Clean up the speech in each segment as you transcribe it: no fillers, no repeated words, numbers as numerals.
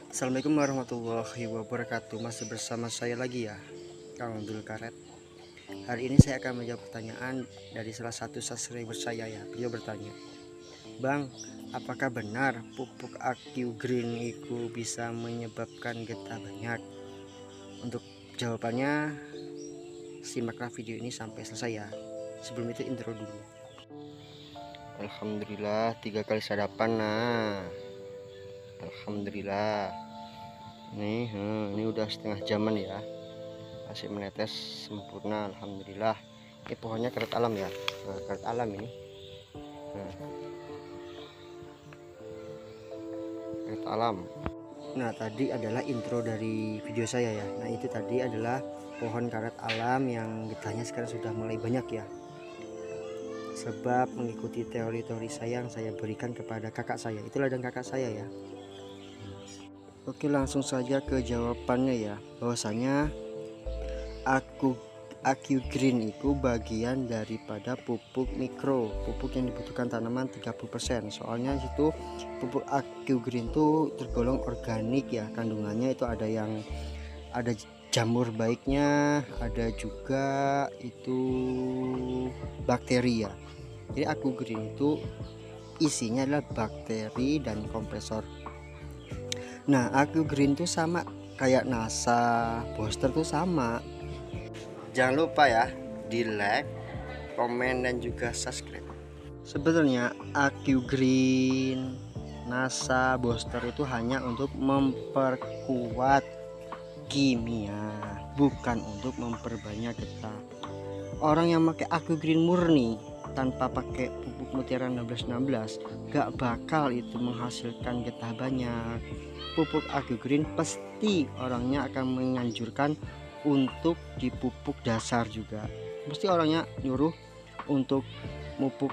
Assalamualaikum warahmatullahi wabarakatuh. Masih bersama saya lagi ya, Kang Dul Karet. Hari ini saya akan menjawab pertanyaan dari salah satu subscriber saya ya. Beliau bertanya, Bang, apakah benar pupuk AQ Green itu bisa menyebabkan getah banyak? Untuk jawabannya, simaklah video ini sampai selesai ya. Sebelum itu intro dulu. Alhamdulillah 3 kali sarapan. Nah, Alhamdulillah. Ini udah setengah jaman ya, masih menetes sempurna. Alhamdulillah. Ini pohonnya karet alam ya. Nah, karet alam ini. Karet alam. Nah, tadi adalah intro dari video saya ya. Nah, itu tadi adalah pohon karet alam yang getahnya sekarang sudah mulai banyak ya. Sebab mengikuti teori-teori saya yang saya berikan kepada kakak saya. Itu ladang kakak saya ya. Oke, langsung saja ke jawabannya ya. Bahwasanya AQ Green itu bagian daripada pupuk mikro, pupuk yang dibutuhkan tanaman 30%. Soalnya situ pupuk AQ Green itu tergolong organik ya, kandungannya itu ada jamur baiknya, ada juga itu bakteri ya. Jadi AQ Green itu isinya adalah bakteri dan kompresor. Nah, AQ Green itu sama kayak NASA, booster tuh sama. Jangan lupa ya di like, komen, dan juga subscribe. Sebenarnya AQ Green, NASA, booster itu hanya untuk memperkuat kimia, bukan untuk memperbanyak getah. Orang yang pakai AQ Green murni tanpa pakai pupuk mutiara 1616 gak bakal itu menghasilkan getah banyak. Pupuk AQ Green pasti orangnya akan menganjurkan untuk dipupuk dasar juga. Mesti orangnya nyuruh untuk pupuk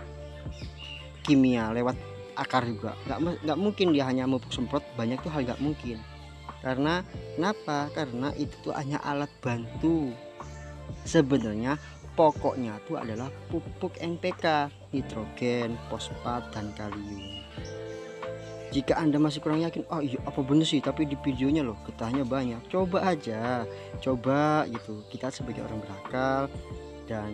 kimia lewat akar juga. Nggak mungkin dia hanya pupuk semprot banyak tuh, hal nggak mungkin. Karena kenapa? Karena itu tuh hanya alat bantu. Sebenarnya pokoknya itu adalah pupuk NPK, nitrogen, fosfat, dan kalium. Jika Anda masih kurang yakin, oh iya apa bener sih, tapi di videonya loh getahnya banyak, coba aja, coba gitu. Kita sebagai orang berakal dan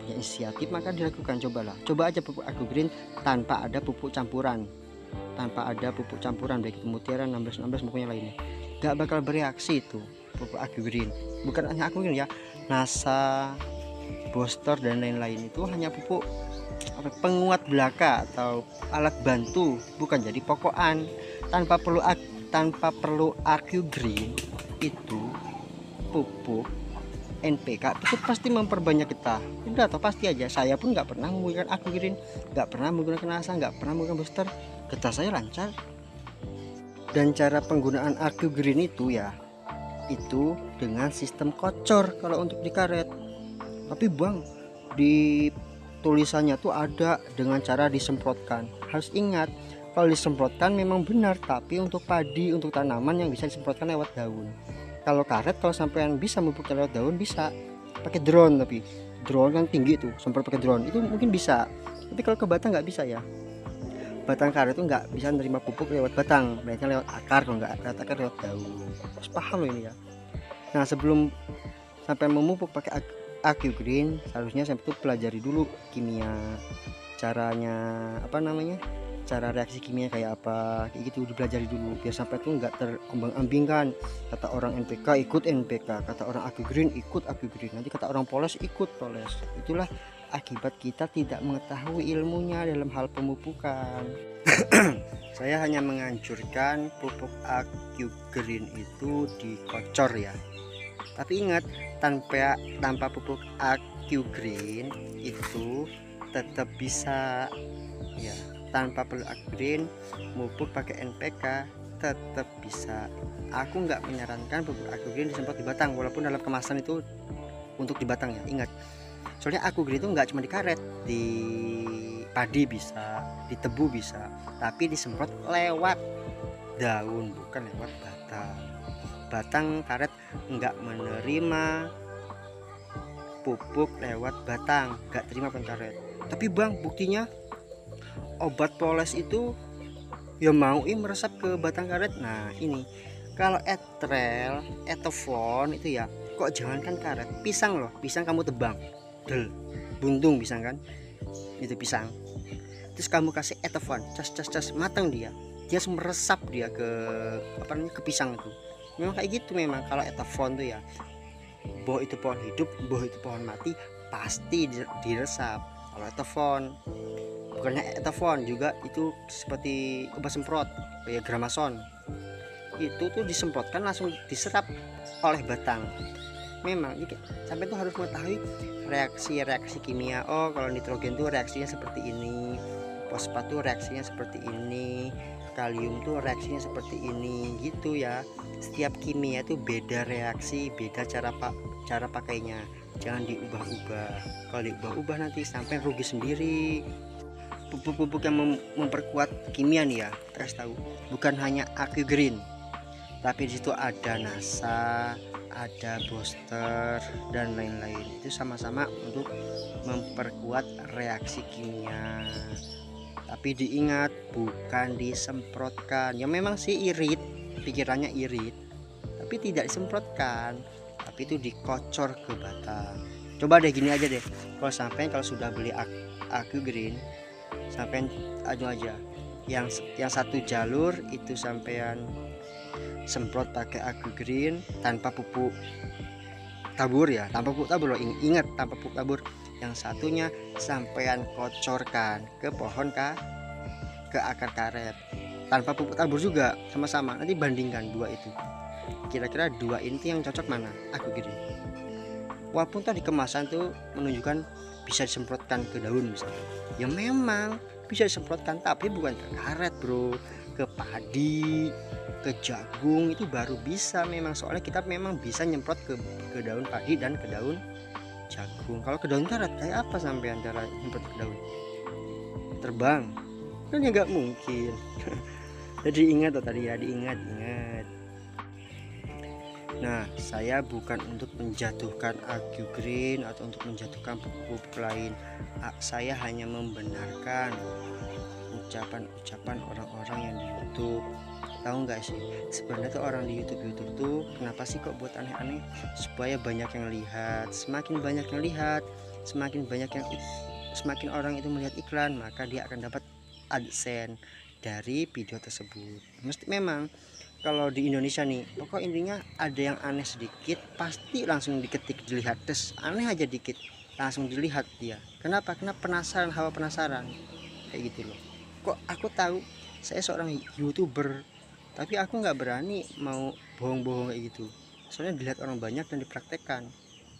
punya inisiatif maka dilakukan. Coba aja pupuk AQ Green tanpa ada pupuk campuran, baik itu mutiara 1616 maupun yang lainnya. Gak bakal bereaksi itu pupuk AQ Green. Bukan hanya AQ Green ya, NASA, booster, dan lain-lain itu hanya pupuk penguat belaka atau alat bantu, bukan jadi pokokan. Tanpa perlu AQ Green itu pupuk NPK itu pasti memperbanyak getah. Udah atau pasti aja. Saya pun nggak pernah menggunakan AQ Green, nggak pernah menggunakan NASA, nggak pernah menggunakan booster, getah saya lancar. Dan cara penggunaan AQ Green itu ya, itu dengan sistem kocor kalau untuk di karet. Tapi Bang, di tulisannya tuh ada dengan cara disemprotkan. Harus ingat, kalau disemprotkan memang benar, tapi untuk padi, untuk tanaman yang bisa disemprotkan lewat daun. Kalau karet, kalau sampean bisa memupuknya lewat daun, bisa pakai drone. Tapi drone kan tinggi tuh, semprot pakai drone itu mungkin bisa. Tapi kalau ke batang nggak bisa ya. Batang karet itu nggak bisa menerima pupuk lewat batang, baiknya lewat akar. Kalau nggak lewat akar, lewat daun. Harus paham loh ini ya. Nah, sebelum sampai memupuk pakai AQ Green, seharusnya saya tuh pelajari dulu kimia, caranya cara reaksi kimia kayak apa, kayak gitu dipelajari dulu biar sampai tuh nggak terombang-ambingkan. Kata orang NPK ikut NPK, kata orang AQ Green ikut AQ Green, nanti kata orang poles ikut poles. Itulah akibat kita tidak mengetahui ilmunya dalam hal pemupukan. Saya hanya menganjurkan pupuk AQ Green itu dikocor ya. Tapi ingat, tanpa pupuk AQ Green itu tetap bisa ya. Tanpa perlu AQ Green, pupuk pakai NPK tetap bisa. Aku nggak menyarankan pupuk AQ Green disemprot di batang, walaupun dalam kemasan itu untuk di batang ya. Ingat, soalnya AQ Green itu nggak cuma di karet, di padi bisa, di tebu bisa, tapi disemprot lewat daun, bukan lewat batang. Batang karet nggak menerima pupuk lewat batang, nggak terima karet. Tapi Bang, buktinya obat poles itu ya mau meresap ke batang karet. Nah ini kalau etrel etofon itu ya, kok jangankan karet, pisang loh, pisang kamu tebang del buntung pisang kan, itu pisang, terus kamu kasih etofon cas cas cas, matang dia meresap dia ke apa namanya, ke pisang itu. Memang kayak gitu memang kalau etofon tuh ya, boh itu pohon hidup, boh itu pohon mati, pasti diresap. Kalau etofon, bukannya etofon juga itu seperti obat semprot kayak gramason, itu tuh disemprotkan langsung diserap oleh batang. Memang jadi sampai tuh harus mengetahui reaksi-reaksi kimia. Oh kalau nitrogen tuh reaksinya seperti ini, fosfat tuh reaksinya seperti ini, kalium tuh reaksinya seperti ini gitu ya. Setiap kimia tuh beda reaksi, beda cara pakainya. Jangan diubah-ubah. Kalau diubah-ubah nanti sampai rugi sendiri. Pupuk-pupuk yang memperkuat kimia nih ya, kasih tahu, bukan hanya Aku Green, tapi disitu ada NASA, ada booster dan lain-lain. Itu sama-sama untuk memperkuat reaksi kimia. Tapi diingat, bukan disemprotkan. Ya memang sih irit, pikirannya irit, tapi tidak disemprotkan, tapi itu dikocor ke batang. Coba deh gini aja deh, kalau sudah beli Aku Green, sampai adu aja yang satu jalur itu sampean semprot pakai Aku Green tanpa pupuk tabur ya, tanpa pupuk tabur loh, ingat tanpa pupuk tabur. Yang satunya sampean kocorkan ke pohon ke akar karet tanpa pupuk tabur juga, sama-sama. Nanti bandingkan dua itu, kira-kira dua inti yang cocok mana, Aku Green. Walaupun tadi kemasan tuh menunjukkan bisa disemprotkan ke daun misalnya, ya memang bisa disemprotkan, tapi bukan ke karet bro, ke padi, ke jagung itu baru bisa memang, soalnya kita memang bisa nyemprot ke daun padi dan ke daun jagung. Kalau ke daun karet kayak apa sampean cara nyemprot ke daun? Terbang kan ya nggak mungkin. Jadi ingat tuh tadi ya, diingat. Nah, saya bukan untuk menjatuhkan Aku Green atau untuk menjatuhkan pupuk lain. Saya hanya membenarkan ucapan-ucapan orang-orang yang di YouTube. Tahu nggak sih, sebenarnya tuh orang di YouTube tuh kenapa sih kok buat aneh-aneh? Supaya banyak yang lihat. Semakin banyak yang lihat, semakin orang itu melihat iklan, maka dia akan dapat AdSense dari video tersebut. Mesti memang kalau di Indonesia nih, pokok intinya ada yang aneh sedikit pasti langsung diketik, dilihat, tes aneh aja dikit langsung dilihat dia. Kenapa? Karena penasaran, hawa penasaran kayak gitu loh. Kok aku tahu saya seorang YouTuber, tapi aku nggak berani mau bohong-bohong kayak gitu, soalnya dilihat orang banyak dan dipraktekkan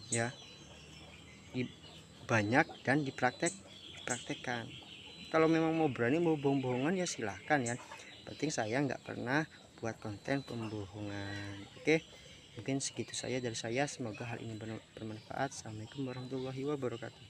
ya, banyak dan dipraktekkan. Kalau memang mau berani mau bohong-bohongan ya silahkan ya, penting saya nggak pernah buat konten pembohongan. Oke, mungkin segitu saja dari saya, semoga hal ini bermanfaat. Assalamualaikum warahmatullahi wabarakatuh.